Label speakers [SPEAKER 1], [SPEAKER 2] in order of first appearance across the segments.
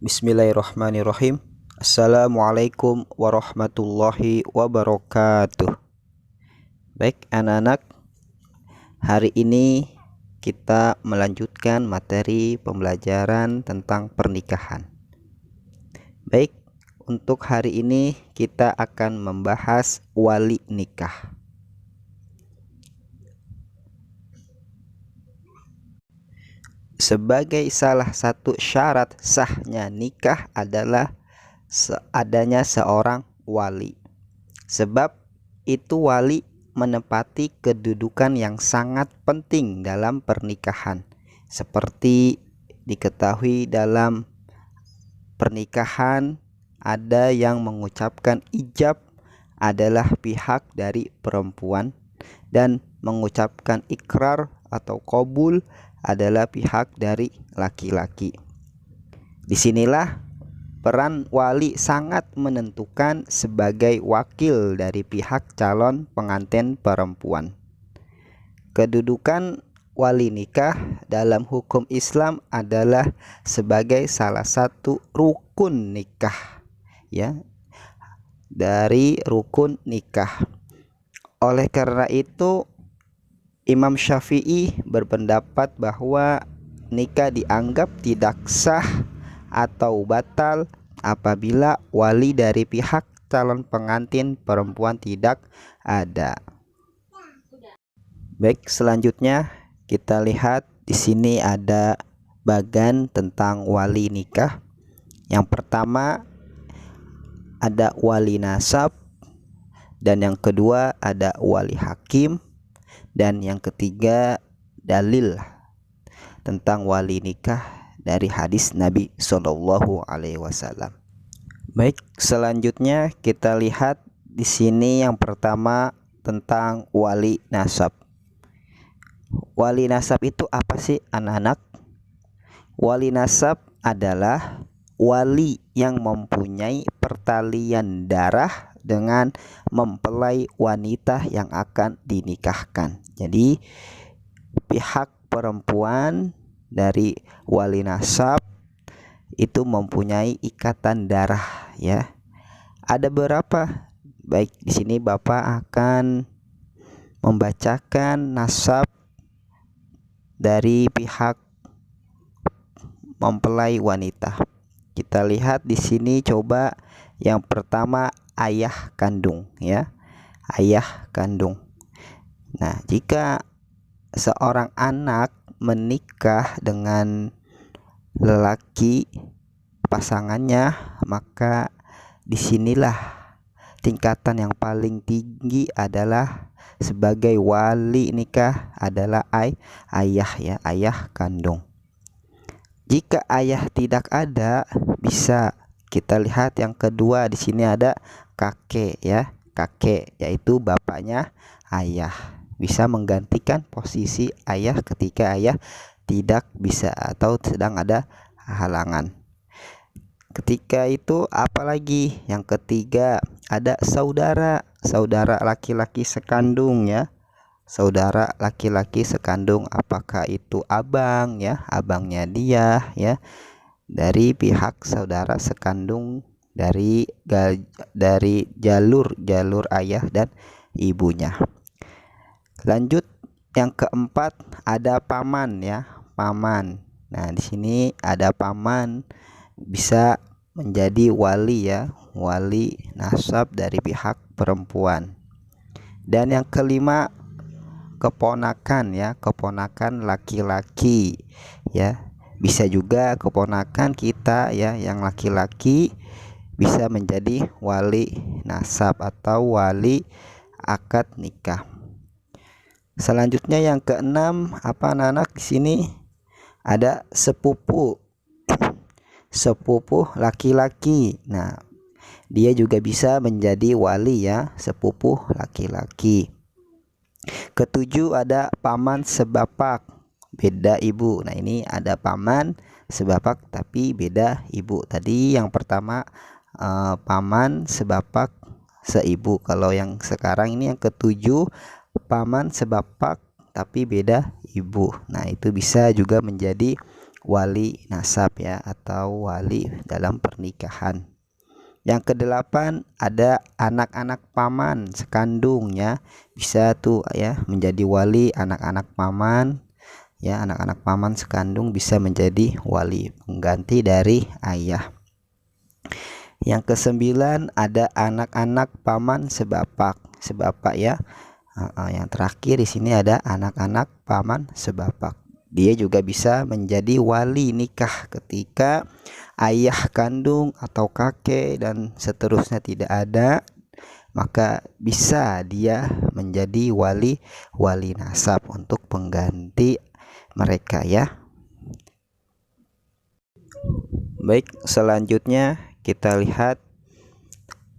[SPEAKER 1] Bismillahirrahmanirrahim. Assalamualaikum warahmatullahi wabarakatuh. Baik anak-anak, hari ini kita melanjutkan materi pembelajaran tentang pernikahan. Baik, untuk hari ini kita akan membahas wali nikah. Sebagai salah satu syarat sahnya nikah adalah adanya seorang wali. Sebab itu wali menempati kedudukan yang sangat penting dalam pernikahan. Seperti diketahui dalam pernikahan ada yang mengucapkan ijab adalah pihak dari perempuan dan mengucapkan ikrar atau qabul adalah pihak dari laki-laki. Disinilah peran wali sangat menentukan sebagai wakil dari pihak calon pengantin perempuan. Kedudukan wali nikah dalam hukum Islam adalah sebagai salah satu rukun nikah, ya, dari rukun nikah. Oleh karena itu Imam Syafi'i berpendapat bahwa nikah dianggap tidak sah atau batal apabila wali dari pihak calon pengantin perempuan tidak ada. Baik, selanjutnya kita lihat di sini ada bagan tentang wali nikah. Yang pertama ada wali nasab, dan yang kedua ada wali hakim, dan yang ketiga dalil tentang wali nikah dari hadis Nabi Shallallahu Alaihi Wasallam. Baik, selanjutnya kita lihat di sini yang pertama tentang wali nasab. Wali nasab itu apa sih anak-anak? Wali nasab adalah wali yang mempunyai pertalian darah dengan mempelai wanita yang akan dinikahkan. Jadi pihak perempuan dari wali nasab itu mempunyai ikatan darah, ya. Ada berapa? Baik, di sini Bapak akan membacakan nasab dari pihak mempelai wanita. Kita lihat di sini, coba yang pertama ayah kandung, ya. Ayah kandung. Nah, jika seorang anak menikah dengan lelaki pasangannya, maka disinilah tingkatan yang paling tinggi adalah sebagai wali nikah adalah ayah, ya, ayah kandung. Jika ayah tidak ada, bisa kita lihat yang kedua di sini ada kakek, ya. Kakek yaitu bapaknya ayah, bisa menggantikan posisi ayah ketika ayah tidak bisa atau sedang ada halangan. Ketika itu apalagi yang ketiga ada saudara, saudara laki-laki sekandung, ya. Saudara laki-laki sekandung, apakah itu abang, ya, abangnya dia, ya, dari pihak saudara sekandung dari jalur ayah dan ibunya. Lanjut yang keempat ada paman, ya, paman. Nah, di sini ada paman bisa menjadi wali, ya, wali nasab dari pihak perempuan. Dan yang kelima keponakan, ya, keponakan laki-laki, ya. Bisa juga keponakan kita, ya, yang laki-laki bisa menjadi wali nasab atau wali akad nikah. Selanjutnya yang keenam apa anak-anak? Di sini ada sepupu. Sepupu laki-laki. Nah, dia juga bisa menjadi wali, ya, sepupu laki-laki. Ketujuh ada paman sebapak, beda ibu. Nah, ini ada paman sebapak tapi beda ibu. Tadi yang pertama paman sebapak seibu. Kalau yang sekarang ini yang ketujuh paman sebapak tapi beda ibu. Nah, itu bisa juga menjadi wali nasab ya, atau wali dalam pernikahan. Yang kedelapan ada anak-anak paman sekandung ya, bisa tuh ya menjadi wali anak-anak paman ya, anak-anak paman sekandung bisa menjadi wali pengganti dari ayah. Yang kesembilan ada anak-anak paman sebapak ya. Yang terakhir di sini ada anak-anak paman sebapak. Dia juga bisa menjadi wali nikah ketika ayah kandung atau kakek dan seterusnya tidak ada, maka bisa dia menjadi wali nasab untuk pengganti mereka ya. Baik, selanjutnya kita lihat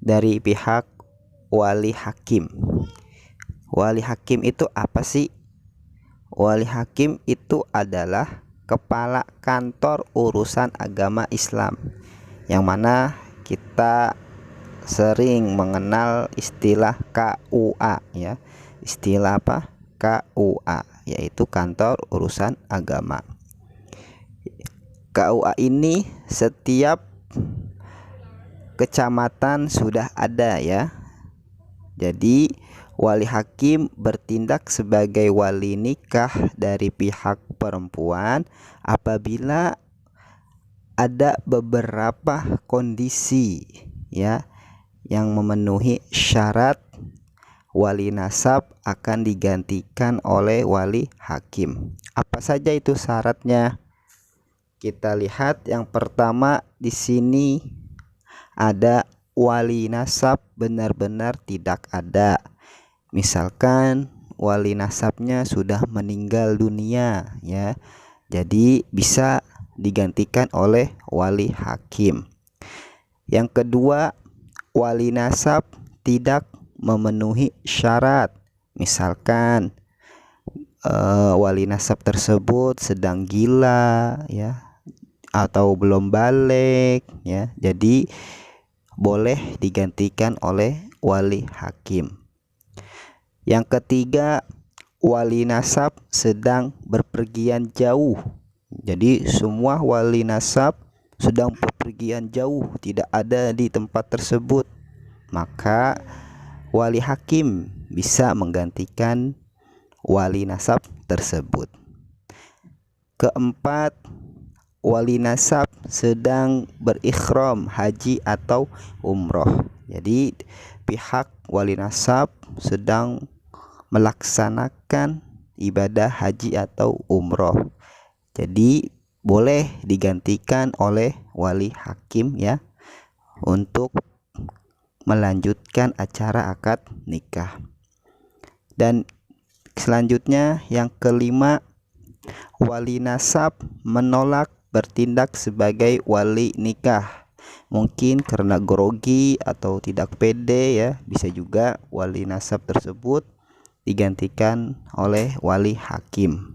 [SPEAKER 1] dari pihak wali hakim. Wali hakim itu apa sih? Wali hakim itu adalah kepala kantor urusan agama Islam, yang mana kita sering mengenal istilah KUA ya. Istilah apa? KUA, yaitu kantor urusan agama. KUA ini setiap kecamatan sudah ada ya. Jadi wali hakim bertindak sebagai wali nikah dari pihak perempuan apabila ada beberapa kondisi ya yang memenuhi syarat wali nasab akan digantikan oleh wali hakim. Apa saja itu syaratnya? Kita lihat yang pertama di sini ada wali nasab benar-benar tidak ada. Misalkan wali nasabnya sudah meninggal dunia ya, jadi bisa digantikan oleh wali hakim. Yang kedua, wali nasab tidak memenuhi syarat. Misalkan wali nasab tersebut sedang gila ya, atau belum balik ya, jadi boleh digantikan oleh wali hakim. Yang ketiga, wali nasab sedang berpergian jauh. Jadi semua wali nasab sedang berpergian jauh, tidak ada di tempat tersebut, maka wali hakim bisa menggantikan wali nasab tersebut. Keempat, wali nasab sedang berikhram haji atau umroh. Jadi pihak wali nasab sedang melaksanakan ibadah haji atau umroh, jadi boleh digantikan oleh wali hakim ya untuk melanjutkan acara akad nikah. Dan selanjutnya yang kelima, wali nasab menolak bertindak sebagai wali nikah, mungkin karena grogi atau tidak pede ya, bisa juga wali nasab tersebut digantikan oleh wali hakim.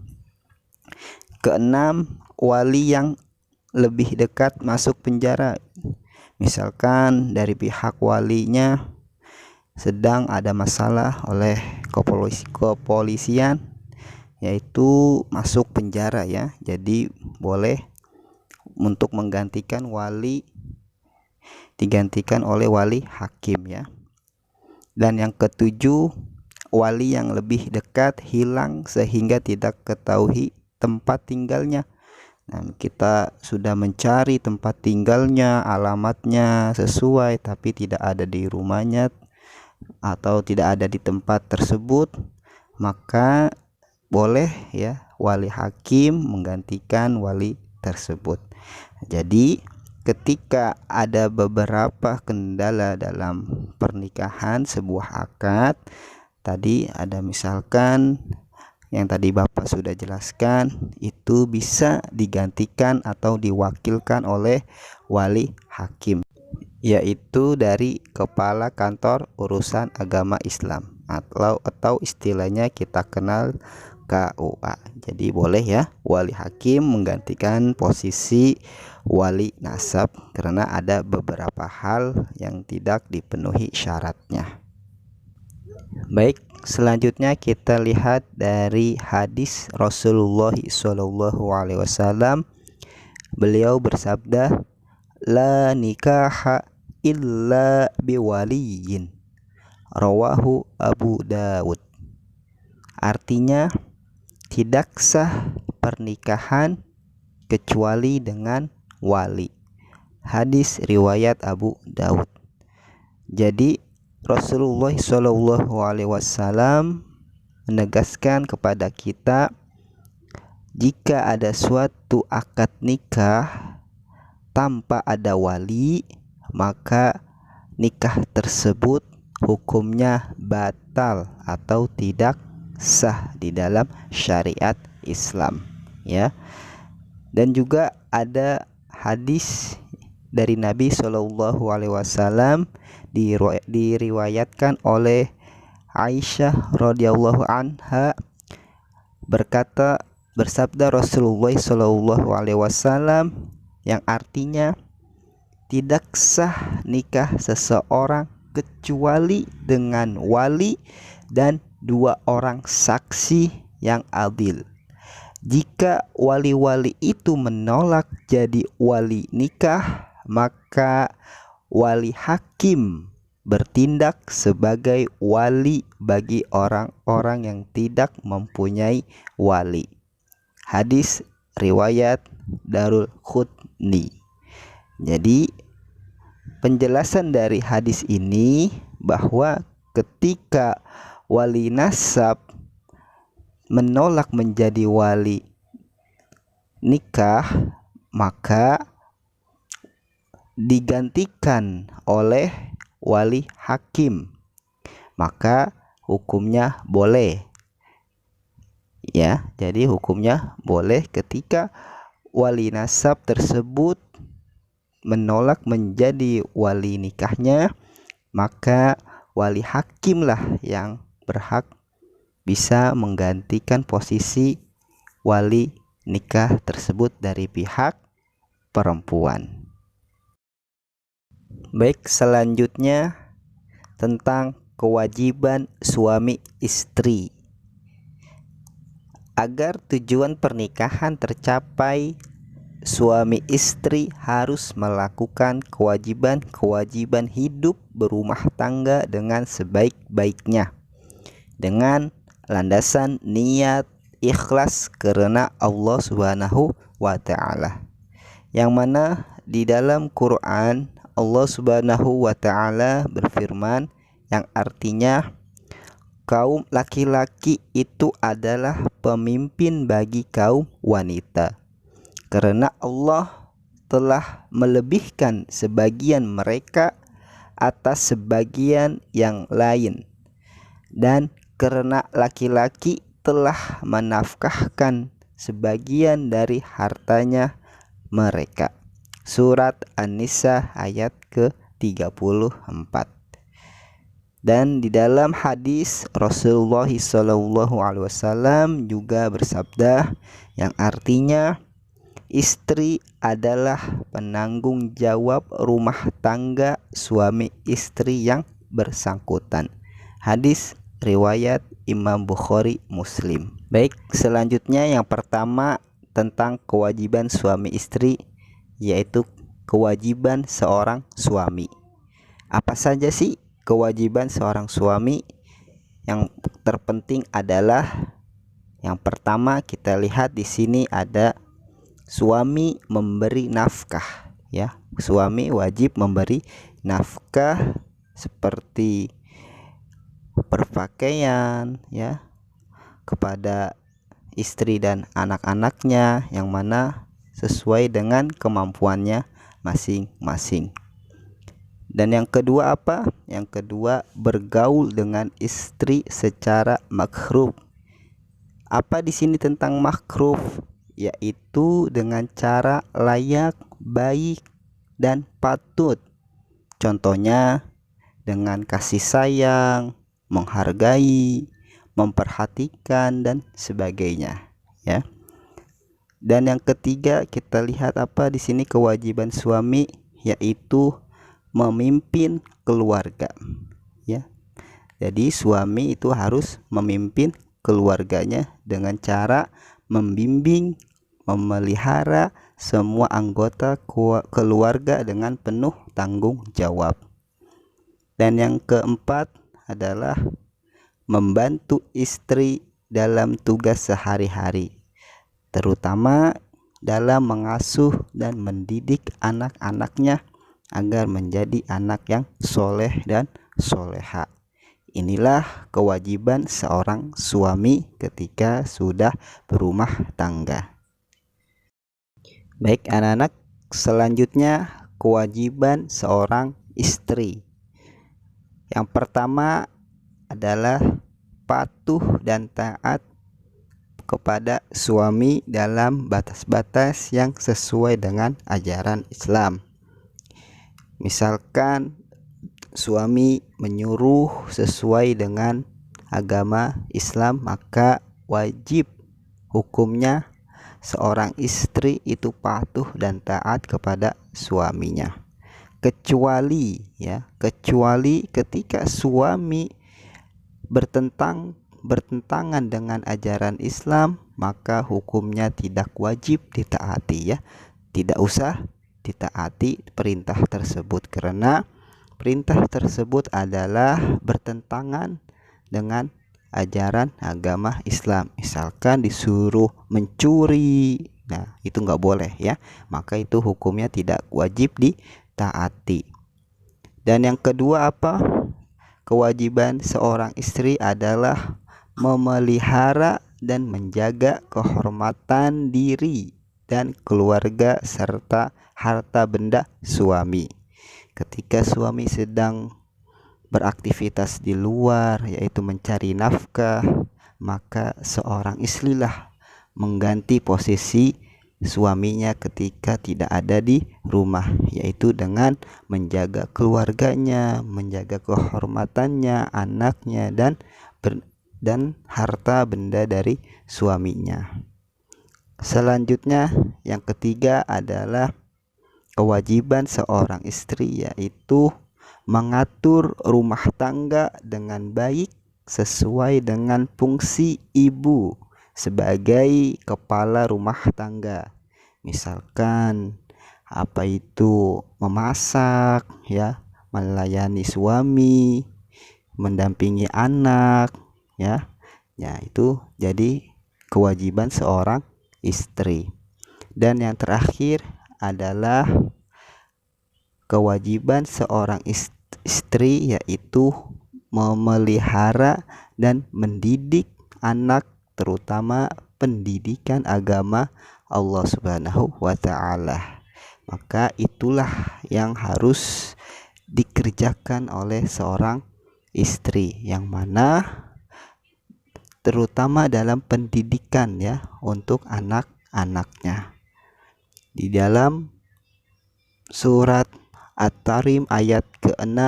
[SPEAKER 1] Keenam, wali yang lebih dekat masuk penjara. Misalkan dari pihak walinya sedang ada masalah oleh kepolisian, yaitu masuk penjara ya, jadi boleh untuk menggantikan wali digantikan oleh wali hakim ya. Dan yang ketujuh, wali yang lebih dekat hilang sehingga tidak ketahui tempat tinggalnya. Nah, kita sudah mencari tempat tinggalnya, alamatnya sesuai, tapi tidak ada di rumahnya atau tidak ada di tempat tersebut, maka boleh ya wali hakim menggantikan wali tersebut. Jadi ketika ada beberapa kendala dalam pernikahan sebuah akad, tadi ada misalkan yang tadi Bapak sudah jelaskan, itu bisa digantikan atau diwakilkan oleh wali hakim, yaitu dari kepala kantor urusan agama Islam atau istilahnya kita kenal KUA. Jadi boleh ya wali hakim menggantikan posisi wali nasab karena ada beberapa hal yang tidak dipenuhi syaratnya. Baik, selanjutnya kita lihat dari hadis Rasulullah SAW beliau bersabda, la nikaha illa biwaliyin, rawahu Abu Dawud. Artinya, tidak sah pernikahan kecuali dengan wali. Hadis riwayat Abu Dawud. Jadi Rasulullah SAW menegaskan kepada kita, jika ada suatu akad nikah tanpa ada wali, maka nikah tersebut hukumnya batal atau tidak sah di dalam syariat Islam, ya. Dan juga ada hadis dari Nabi SAW diriwayatkan oleh Aisyah radhiyallahu anha, bersabda Rasulullah SAW yang artinya, tidak sah nikah seseorang kecuali dengan wali dan 2 orang saksi yang adil. Jika wali-wali itu menolak jadi wali nikah, maka wali hakim bertindak sebagai wali bagi orang-orang yang tidak mempunyai wali. Hadis riwayat Darul Qutni. Jadi penjelasan dari hadis ini bahwa ketika wali nasab menolak menjadi wali nikah, maka digantikan oleh wali hakim, maka hukumnya boleh, ya. Jadi hukumnya boleh ketika wali nasab tersebut menolak menjadi wali nikahnya, maka wali hakimlah yang berhak bisa menggantikan posisi wali nikah tersebut dari pihak perempuan. Baik, selanjutnya tentang kewajiban suami istri. Agar tujuan pernikahan tercapai, suami istri harus melakukan kewajiban-kewajiban hidup berumah tangga dengan sebaik-baiknya, dengan landasan niat ikhlas karena Allah Subhanahu wa Ta'ala, yang mana di dalam Quran Allah Subhanahu wa Ta'ala berfirman, yang artinya, kaum laki-laki itu adalah pemimpin bagi kaum wanita, karena Allah telah melebihkan sebagian mereka atas sebagian yang lain, dan karena laki-laki telah menafkahkan sebagian dari hartanya mereka. Surat An-Nisa ayat ke-34. Dan di dalam hadis Rasulullah SAW juga bersabda, yang artinya, istri adalah penanggung jawab rumah tangga suami istri yang bersangkutan. Hadis riwayat Imam Bukhari Muslim. Baik, selanjutnya yang pertama tentang kewajiban suami istri, yaitu kewajiban seorang suami. Apa saja sih kewajiban seorang suami? Yang terpenting adalah, yang pertama kita lihat di sini ada suami memberi nafkah, ya. Suami wajib memberi nafkah seperti berpakaian, ya, kepada istri dan anak-anaknya, yang mana sesuai dengan kemampuannya masing-masing. Dan yang kedua apa? Yang kedua, bergaul dengan istri secara makruh. Apa di sini tentang makruh? Yaitu dengan cara layak, baik, dan patut. Contohnya dengan kasih sayang, menghargai, memperhatikan, dan sebagainya, ya. Dan yang ketiga kita lihat apa di sini kewajiban suami, yaitu memimpin keluarga, ya. Jadi suami itu harus memimpin keluarganya dengan cara membimbing, memelihara, semua anggota keluarga dengan penuh tanggung jawab. Dan yang keempat adalah membantu istri dalam tugas sehari-hari, terutama dalam mengasuh dan mendidik anak-anaknya agar menjadi anak yang soleh dan soleha. Inilah kewajiban seorang suami ketika sudah berumah tangga. Baik anak-anak, selanjutnya kewajiban seorang istri. Yang pertama adalah patuh dan taat kepada suami dalam batas-batas yang sesuai dengan ajaran Islam. Misalkan suami menyuruh sesuai dengan agama Islam, maka wajib hukumnya seorang istri itu patuh dan taat kepada suaminya. Kecuali ketika suami bertentangan dengan ajaran Islam, maka hukumnya tidak wajib ditaati ya. Tidak usah ditaati perintah tersebut karena perintah tersebut adalah bertentangan dengan ajaran agama Islam. Misalkan disuruh mencuri, nah itu nggak boleh ya, maka itu hukumnya tidak wajib ditaati. Dan yang kedua apa? Kewajiban seorang istri adalah memelihara dan menjaga kehormatan diri dan keluarga serta harta benda suami. Ketika suami sedang beraktivitas di luar, yaitu mencari nafkah, maka seorang istrilah mengganti posisi suaminya ketika tidak ada di rumah, yaitu dengan menjaga keluarganya, menjaga kehormatannya, anaknya, dan harta benda dari suaminya. Selanjutnya yang ketiga adalah kewajiban seorang istri, yaitu mengatur rumah tangga dengan baik sesuai dengan fungsi ibu sebagai kepala rumah tangga. Misalkan apa itu memasak ya, melayani suami, mendampingi anak ya. Ya, itu jadi kewajiban seorang istri. Dan yang terakhir adalah kewajiban seorang istri, yaitu memelihara dan mendidik anak, terutama pendidikan agama Allah Subhanahu wa taala. Maka itulah yang harus dikerjakan oleh seorang istri, yang mana terutama dalam pendidikan ya untuk anak-anaknya. Di dalam surat At-Tarim ayat ke-6,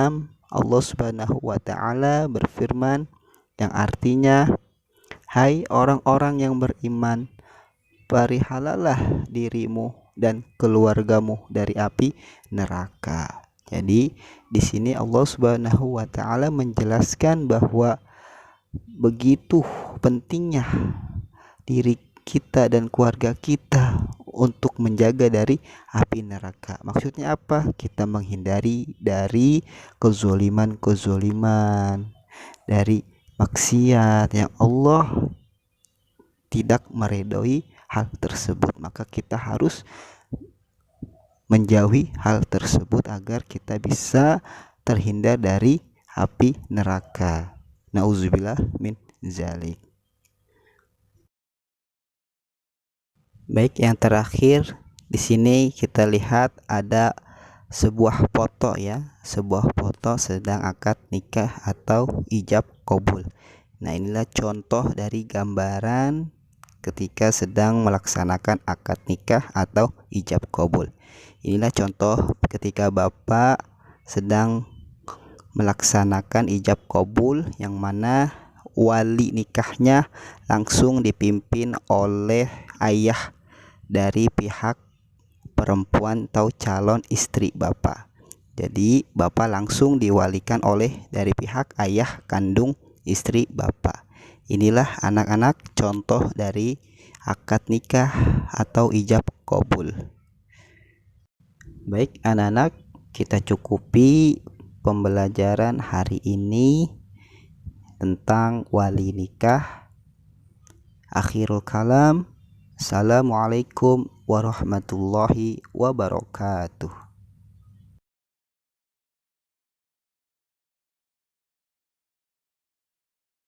[SPEAKER 1] Allah Subhanahu wa taala berfirman yang artinya, hai orang-orang yang beriman, perihalalah dirimu dan keluargamu dari api neraka. Jadi di sini Allah Subhanahu wa taala menjelaskan bahwa begitu pentingnya diri kita dan keluarga kita untuk menjaga dari api neraka. Maksudnya apa? Kita menghindari dari kezoliman, dari maksiat yang Allah tidak meridhoi hal tersebut. Maka kita harus menjauhi hal tersebut agar kita bisa terhindar dari api neraka. Nauzubillah min zalik. Baik, yang terakhir di sini kita lihat ada sebuah foto ya, sebuah foto sedang akad nikah atau ijab kabul. Nah, inilah contoh dari gambaran ketika sedang melaksanakan akad nikah atau ijab kabul. Inilah contoh ketika Bapak sedang melaksanakan ijab kabul, yang mana wali nikahnya langsung dipimpin oleh ayah dari pihak perempuan atau calon istri Bapak. Jadi Bapak langsung diwalikan oleh dari pihak ayah kandung istri Bapak. Inilah anak-anak contoh dari akad nikah atau ijab kabul. Baik anak-anak, kita cukupi pembelajaran hari ini tentang wali nikah. Akhirul kalam. Assalamualaikum warahmatullahi wabarakatuh.